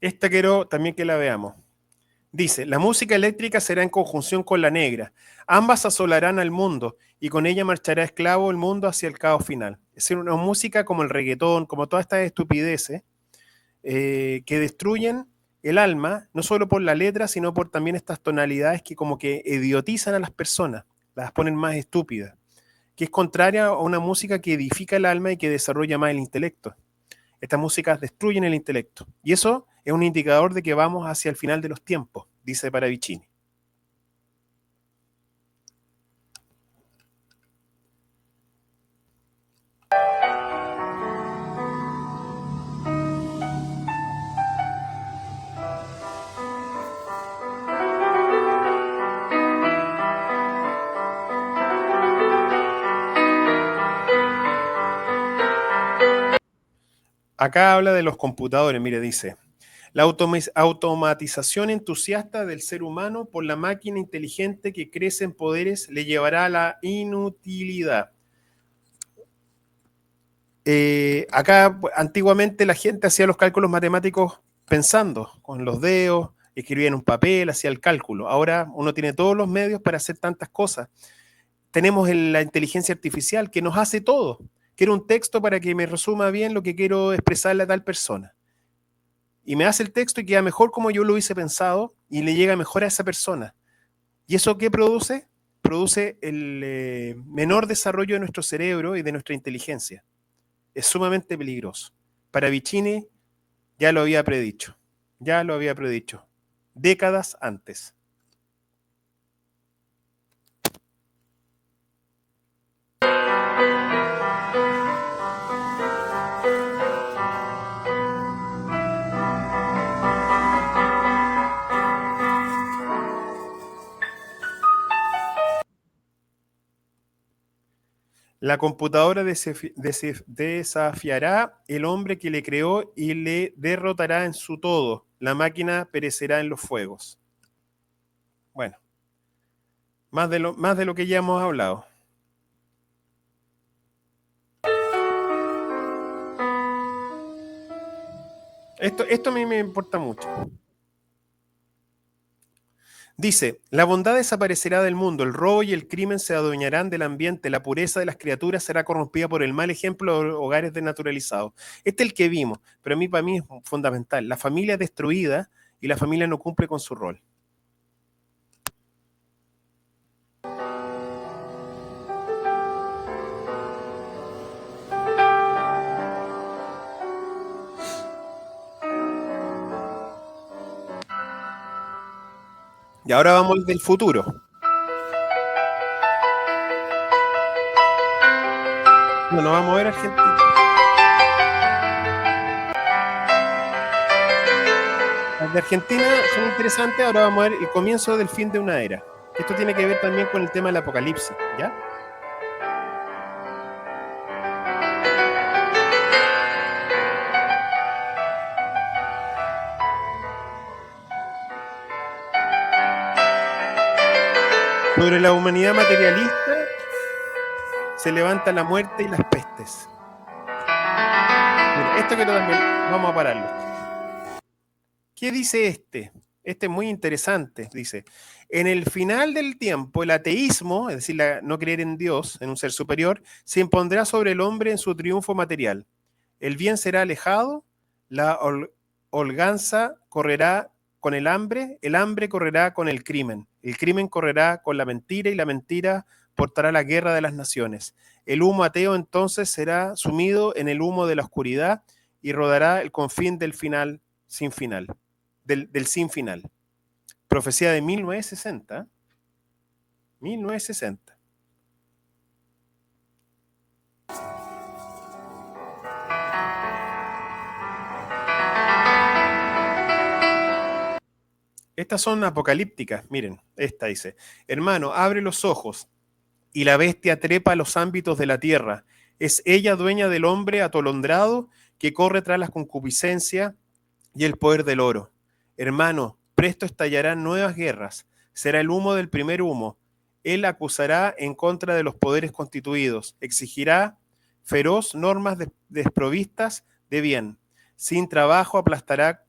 Esta quiero también que la veamos. Dice, la música eléctrica será en conjunción con la negra. Ambas asolarán al mundo y con ella marchará esclavo el mundo hacia el caos final. Es decir, una música como el reggaetón, como todas estas estupideces que destruyen el alma, no solo por la letra, sino por también estas tonalidades que como que idiotizan a las personas, las ponen más estúpidas, que es contraria a una música que edifica el alma y que desarrolla más el intelecto. Estas músicas destruyen el intelecto. Y eso es un indicador de que vamos hacia el final de los tiempos, dice Paravicini. Acá habla de los computadores, mire, dice, la automatización entusiasta del ser humano por la máquina inteligente que crece en poderes le llevará a la inutilidad. Acá antiguamente la gente hacía los cálculos matemáticos pensando con los dedos, escribía en un papel, hacía el cálculo. Ahora uno tiene todos los medios para hacer tantas cosas. Tenemos la inteligencia artificial que nos hace todo. Quiero un texto para que me resuma bien lo que quiero expresarle a tal persona. Y me hace el texto y queda mejor como yo lo hubiese pensado y le llega mejor a esa persona. ¿Y eso qué produce? Produce el menor desarrollo de nuestro cerebro y de nuestra inteligencia. Es sumamente peligroso. Paravicini ya lo había predicho. Ya lo había predicho. Décadas antes. La computadora desafiará el hombre que le creó y le derrotará en su todo. La máquina perecerá en los fuegos. Bueno, más de lo que ya hemos hablado. Esto a mí me importa mucho. Dice, la bondad desaparecerá del mundo, el robo y el crimen se adueñarán del ambiente, la pureza de las criaturas será corrompida por el mal ejemplo de hogares desnaturalizados. Este es el que vimos, pero para mí es fundamental. La familia es destruida y la familia no cumple con su rol. Y ahora vamos del futuro. Bueno, vamos a ver Argentina. Las de Argentina son interesantes, ahora vamos a ver el comienzo del fin de una era. Esto tiene que ver también con el tema del apocalipsis, ¿ya? Sobre la humanidad materialista se levanta la muerte y las pestes. Mira, esto que también vamos a pararlo. ¿Qué dice este? Este es muy interesante. Dice, en el final del tiempo, el ateísmo, es decir, no creer en Dios, en un ser superior, se impondrá sobre el hombre en su triunfo material. El bien será alejado, la holganza correrá con el hambre correrá con el crimen correrá con la mentira y la mentira portará la guerra de las naciones. El humo ateo entonces será sumido en el humo de la oscuridad y rodará el confín del final sin final, del sin final. Profecía de 1960. 1960. Estas son apocalípticas. Miren, esta dice, hermano, abre los ojos y la bestia trepa a los ámbitos de la tierra. Es ella dueña del hombre atolondrado que corre tras la concupiscencia y el poder del oro. Hermano, presto estallarán nuevas guerras. Será el humo del primer humo. Él acusará en contra de los poderes constituidos. Exigirá feroz normas desprovistas de bien. Sin trabajo aplastará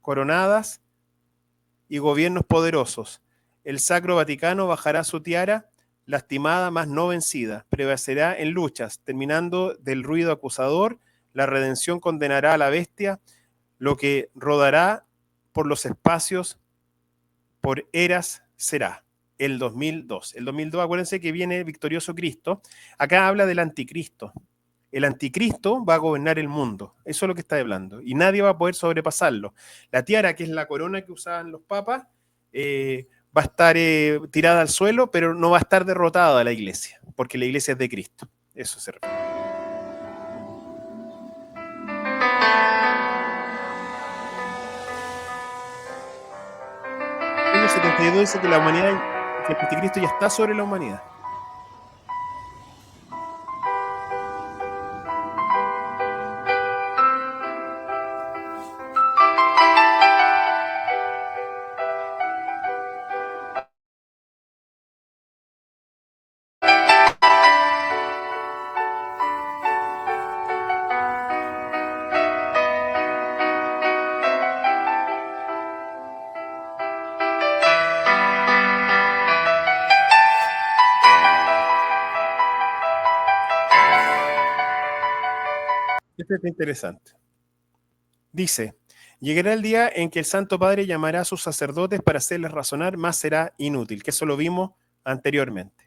coronadas y gobiernos poderosos. El Sacro Vaticano bajará su tiara, lastimada mas no vencida, prevalecerá en luchas, terminando del ruido acusador, la redención condenará a la bestia, lo que rodará por los espacios, por eras será. El 2002. El 2002, acuérdense que viene el victorioso Cristo. Acá habla del anticristo. El anticristo va a gobernar el mundo. Eso es lo que está hablando. Y nadie va a poder sobrepasarlo. La tiara, que es la corona que usaban los papas, va a estar tirada al suelo, pero no va a estar derrotada la iglesia, porque la iglesia es de Cristo. Eso se refiere. En el 72 dice que la humanidad, que el anticristo ya está sobre la humanidad. Este es interesante. Dice, llegará el día en que el Santo Padre llamará a sus sacerdotes para hacerles razonar, más será inútil, que eso lo vimos anteriormente.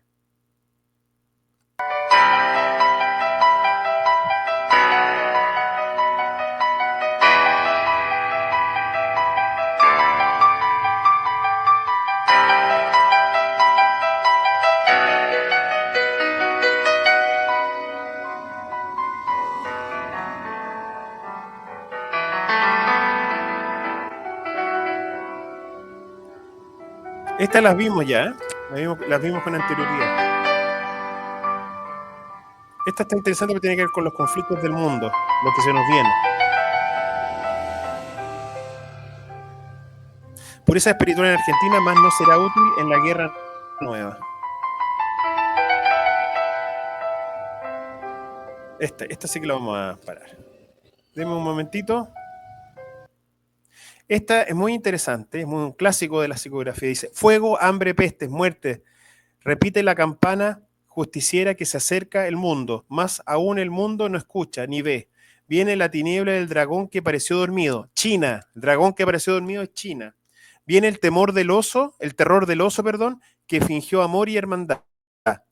Estas las vimos ya, ¿eh? Las vimos con anterioridad. Esta está interesante porque tiene que ver con los conflictos del mundo, lo que se nos viene. Pureza espiritual en Argentina, más no será útil en la guerra nueva. Esta sí que la vamos a parar. Deme un momentito. Esta es muy interesante, es un clásico de la psicografía. Dice, fuego, hambre, pestes, muerte. Repite la campana justiciera que se acerca el mundo, más aún el mundo no escucha ni ve. Viene la tiniebla del dragón que pareció dormido. China, el dragón que pareció dormido es China. Viene el terror del oso, perdón, que fingió amor y hermandad.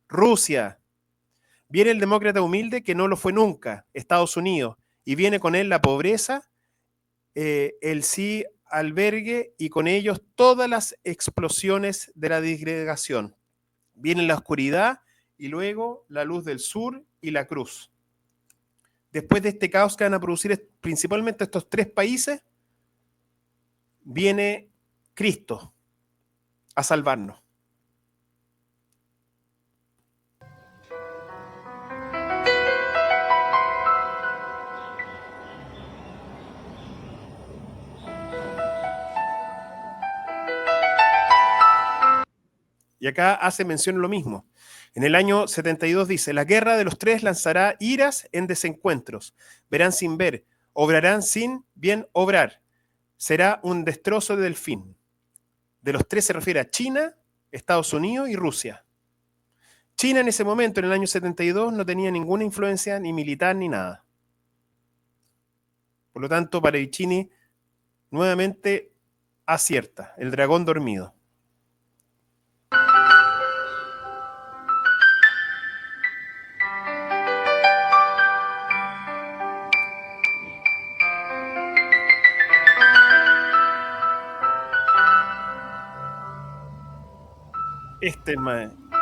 Rusia. Viene el demócrata humilde que no lo fue nunca, Estados Unidos. Y viene con él la pobreza, el sí albergue y con ellos todas las explosiones de la disgregación. Viene la oscuridad y luego la luz del sur y la cruz. Después de este caos que van a producir principalmente estos tres países, viene Cristo a salvarnos. Y acá hace mención lo mismo. En el año 72 dice, la guerra de los tres lanzará iras en desencuentros, verán sin ver, obrarán sin bien obrar, será un destrozo del fin. De los tres se refiere a China, Estados Unidos y Rusia. China en ese momento, en el año 72, no tenía ninguna influencia ni militar ni nada. Por lo tanto, Parravicini nuevamente acierta, el dragón dormido.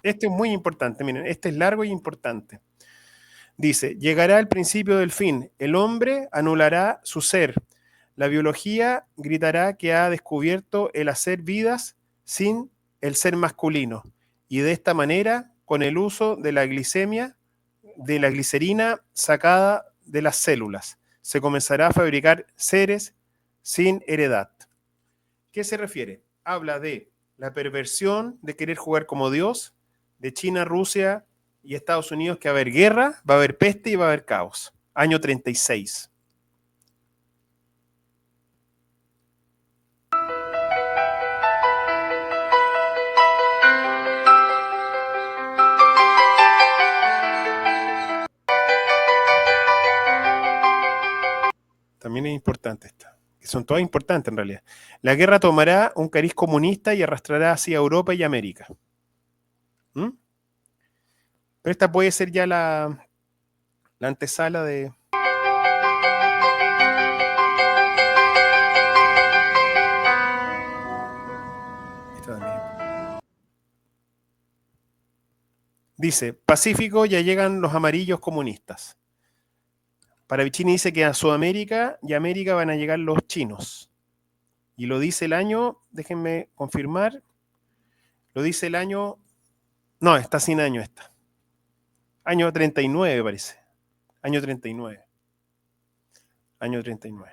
Este es muy importante, miren, este es largo y importante. Dice, llegará el principio del fin, el hombre anulará su ser, la biología gritará que ha descubierto el hacer vidas sin el ser masculino, y de esta manera, con el uso de la glicemia, de la glicerina sacada de las células, se comenzará a fabricar seres sin heredad. ¿Qué se refiere? Habla de la perversión de querer jugar como Dios, de China, Rusia y Estados Unidos, que va a haber guerra, va a haber peste y va a haber caos. Año 36. También es importante esta. Que son todas importantes en realidad. La guerra tomará un cariz comunista y arrastrará hacia Europa y América. ¿Mm? Pero esta puede ser ya la antesala de... Esta también. Dice, Pacífico, ya llegan los amarillos comunistas. Paravicini dice que a Sudamérica y América van a llegar los chinos. Y lo dice el año, déjenme confirmar, lo dice el año, no, está sin año esta. Año 39 parece. Año 39. Año 39.